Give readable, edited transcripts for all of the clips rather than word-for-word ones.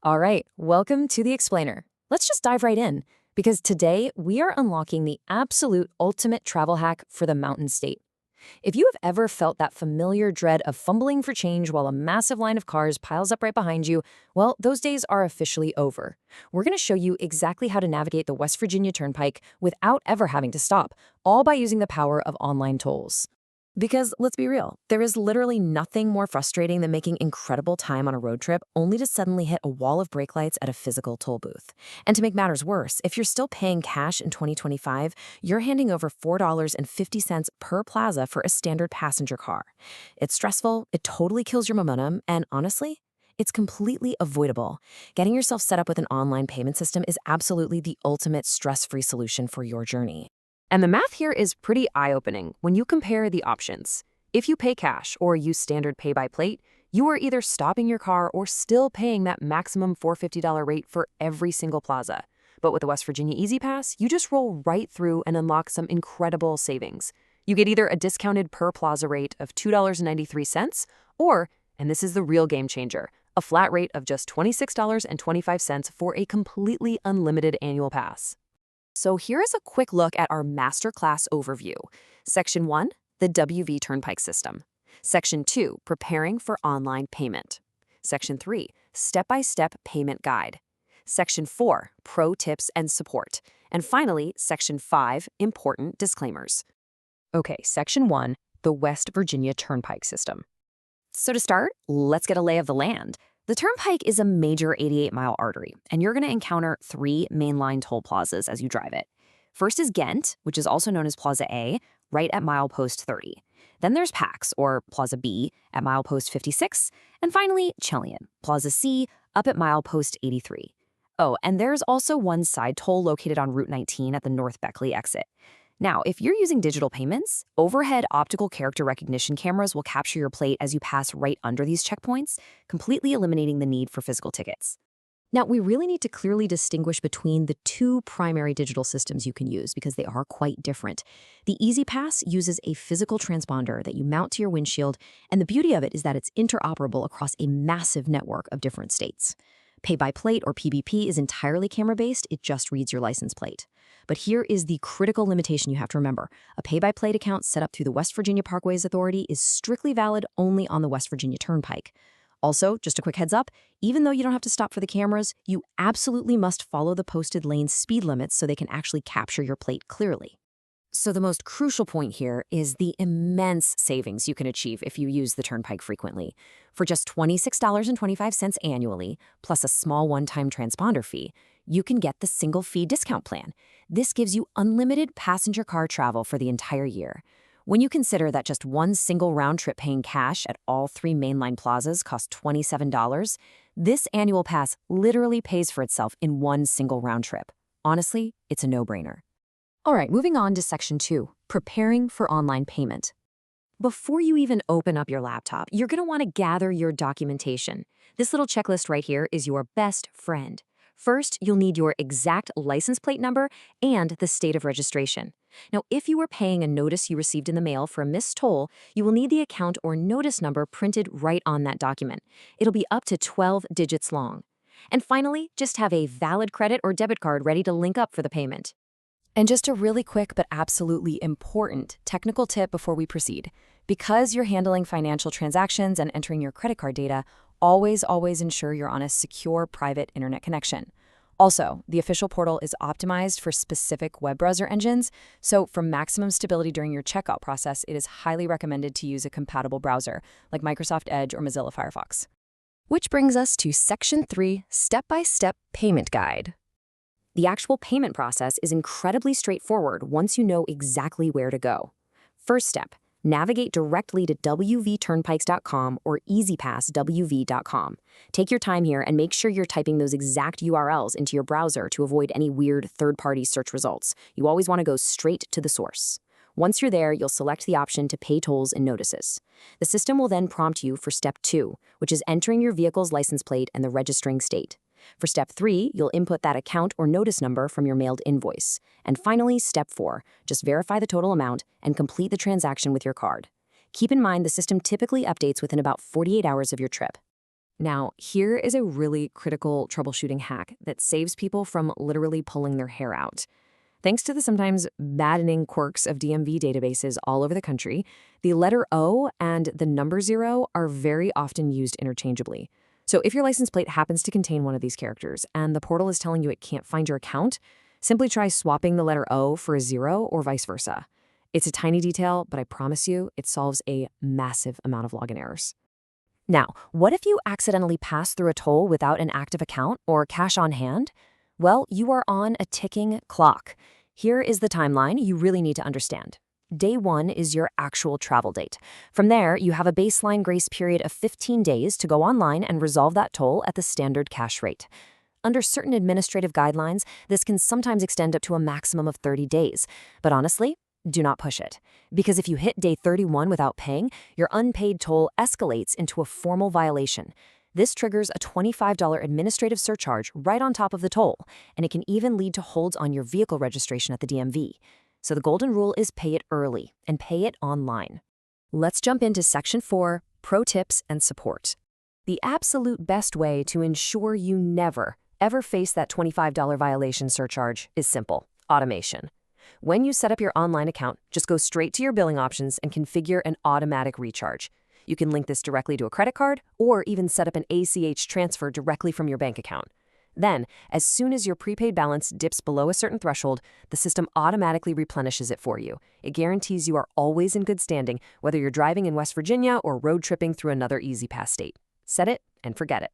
All right, welcome to the Explainer. Let's just dive right in, because today we are unlocking the absolute ultimate travel hack for the Mountain State. If you have ever felt that familiar dread of fumbling for change while a massive line of cars piles up right behind you, well, those days are officially over. We're going to show you exactly how to navigate the West Virginia Turnpike without ever having to stop, all by using the power of online tolls. Because let's be real, there is literally nothing more frustrating than making incredible time on a road trip only to suddenly hit a wall of brake lights at a physical toll booth. And to make matters worse, if you're still paying cash in 2025, you're handing over $4.50 per plaza for a standard passenger car. It's stressful, it totally kills your momentum, and honestly, it's completely avoidable. Getting yourself set up with an online payment system is absolutely the ultimate stress-free solution for your journey. And the math here is pretty eye-opening when you compare the options. If you pay cash or use standard pay-by-plate, you are either stopping your car or still paying that maximum $450 rate for every single plaza. But with the West Virginia E-ZPass, you just roll right through and unlock some incredible savings. You get either a discounted per plaza rate of $2.93 or, and this is the real game changer, a flat rate of just $26.25 for a completely unlimited annual pass. So here is a quick look at our masterclass overview. Section 1, the WV Turnpike System. Section 2, preparing for online payment. Section 3, step-by-step payment guide. Section 4, pro tips and support. And finally, Section 5, important disclaimers. Okay, Section 1, the West Virginia Turnpike System. So to start, let's get a lay of the land. The Turnpike is a major 88-mile artery, and you're going to encounter 3 mainline toll plazas as you drive it. First is Ghent, which is also known as Plaza A, right at milepost 30. Then there's Pax, or Plaza B, at milepost 56. And finally, Chelian, Plaza C, up at milepost 83. Oh, and there's also one side toll located on Route 19 at the North Beckley exit. Now, if you're using digital payments, overhead optical character recognition cameras will capture your plate as you pass right under these checkpoints, completely eliminating the need for physical tickets. Now, we really need to clearly distinguish between the 2 primary digital systems you can use because they are quite different. The E-ZPass uses a physical transponder that you mount to your windshield, and the beauty of it is that it's interoperable across a massive network of different states. Pay-by-plate, or PBP, is entirely camera-based, it just reads your license plate. But here is the critical limitation you have to remember. A pay-by-plate account set up through the West Virginia Parkways Authority is strictly valid only on the West Virginia Turnpike. Also, just a quick heads up, even though you don't have to stop for the cameras, you absolutely must follow the posted lane speed limits so they can actually capture your plate clearly. So the most crucial point here is the immense savings you can achieve if you use the Turnpike frequently. For just $26.25 annually, plus a small one-time transponder fee, you can get the single fee discount plan. This gives you unlimited passenger car travel for the entire year. When you consider that just one single round trip paying cash at all 3 mainline plazas costs $27, this annual pass literally pays for itself in one single round trip. Honestly, it's a no-brainer. All right, moving on to Section 2, preparing for online payment. Before you even open up your laptop, you're going to want to gather your documentation. This little checklist right here is your best friend. First, you'll need your exact license plate number and the state of registration. Now, if you are paying a notice you received in the mail for a missed toll, you will need the account or notice number printed right on that document. It'll be up to 12 digits long. And finally, just have a valid credit or debit card ready to link up for the payment. And just a really quick but absolutely important technical tip before we proceed. Because you're handling financial transactions and entering your credit card data, always ensure you're on a secure private internet connection. Also, the official portal is optimized for specific web browser engines, so for maximum stability during your checkout process, it is highly recommended to use a compatible browser like Microsoft Edge or Mozilla Firefox. Which brings us to Section 3, Step-by-Step Payment Guide. The actual payment process is incredibly straightforward once you know exactly where to go. First step, navigate directly to wvturnpikes.com or E-ZPassWV.com. Take your time here and make sure you're typing those exact URLs into your browser to avoid any weird third-party search results. You always want to go straight to the source. Once you're there, you'll select the option to pay tolls and notices. The system will then prompt you for Step 2, which is entering your vehicle's license plate and the registering state. For Step 3, you'll input that account or notice number from your mailed invoice. And finally, Step 4, just verify the total amount and complete the transaction with your card. Keep in mind the system typically updates within about 48 hours of your trip. Now, here is a really critical troubleshooting hack that saves people from literally pulling their hair out. Thanks to the sometimes maddening quirks of DMV databases all over the country, the letter O and the number 0 are very often used interchangeably. So if your license plate happens to contain one of these characters and the portal is telling you it can't find your account, simply try swapping the letter O for a 0 or vice versa. It's a tiny detail, but I promise you it solves a massive amount of login errors. Now, what if you accidentally pass through a toll without an active account or cash on hand? Well, you are on a ticking clock. Here is the timeline you really need to understand. Day 1 is your actual travel date. From there, you have a baseline grace period of 15 days to go online and resolve that toll at the standard cash rate. Under certain administrative guidelines, this can sometimes extend up to a maximum of 30 days. But honestly, do not push it. Because if you hit day 31 without paying, your unpaid toll escalates into a formal violation. This triggers a $25 administrative surcharge right on top of the toll, and it can even lead to holds on your vehicle registration at the DMV. So the golden rule is pay it early and pay it online. Let's jump into Section 4, Pro Tips and Support. The absolute best way to ensure you never, ever face that $25 violation surcharge is simple: automation. When you set up your online account, just go straight to your billing options and configure an automatic recharge. You can link this directly to a credit card or even set up an ACH transfer directly from your bank account. Then, as soon as your prepaid balance dips below a certain threshold, the system automatically replenishes it for you. It guarantees you are always in good standing, whether you're driving in West Virginia or road tripping through another E-ZPass state. Set it and forget it.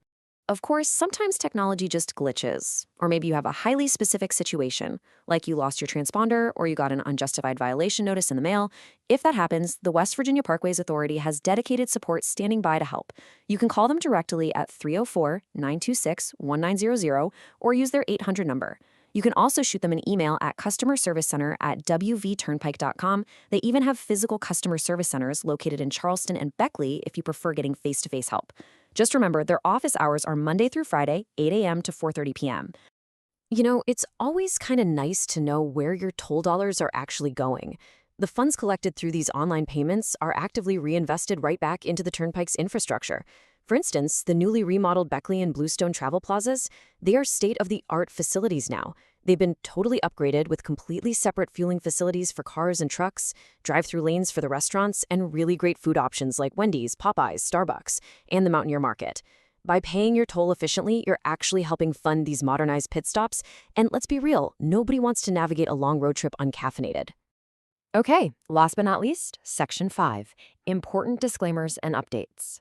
Of course, sometimes technology just glitches, or maybe you have a highly specific situation, like you lost your transponder or you got an unjustified violation notice in the mail. If that happens, the West Virginia Parkways Authority has dedicated support standing by to help. You can call them directly at 304-926-1900 or use their 800 number. You can also shoot them an email at customerservicecenter@wvturnpike.com. They even have physical customer service centers located in Charleston and Beckley if you prefer getting face-to-face help. Just remember, their office hours are Monday through Friday, 8 a.m. to 4:30 p.m. You know, it's always kind of nice to know where your toll dollars are actually going. The funds collected through these online payments are actively reinvested right back into the Turnpike's infrastructure. For instance, the newly remodeled Beckley and Bluestone travel plazas, they are state-of-the-art facilities now. They've been totally upgraded with completely separate fueling facilities for cars and trucks, drive-through lanes for the restaurants, and really great food options like Wendy's, Popeyes, Starbucks, and the Mountaineer Market. By paying your toll efficiently, you're actually helping fund these modernized pit stops. And let's be real, nobody wants to navigate a long road trip uncaffeinated. Okay, last but not least, Section 5, Important Disclaimers and Updates.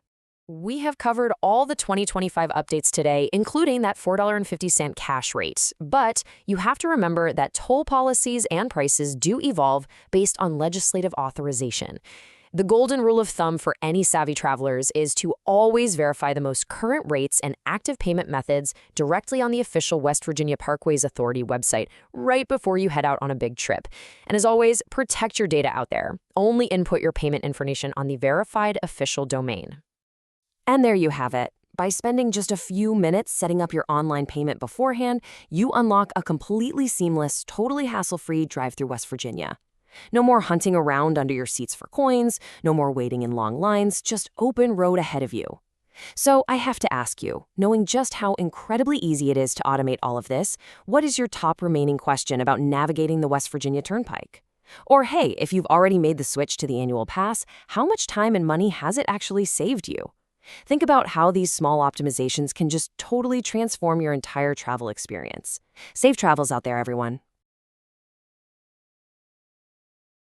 We have covered all the 2025 updates today, including that $4.50 cash rate. But you have to remember that toll policies and prices do evolve based on legislative authorization. The golden rule of thumb for any savvy travelers is to always verify the most current rates and active payment methods directly on the official West Virginia Parkways Authority website right before you head out on a big trip. And as always, protect your data out there. Only input your payment information on the verified official domain. And there you have it. By spending just a few minutes setting up your online payment beforehand, you unlock a completely seamless, totally hassle-free drive through West Virginia. No more hunting around under your seats for coins, no more waiting in long lines, just open road ahead of you. So I have to ask you, knowing just how incredibly easy it is to automate all of this, what is your top remaining question about navigating the West Virginia Turnpike? Or hey, if you've already made the switch to the annual pass, how much time and money has it actually saved you? Think about how these small optimizations can just totally transform your entire travel experience. Safe travels out there, everyone.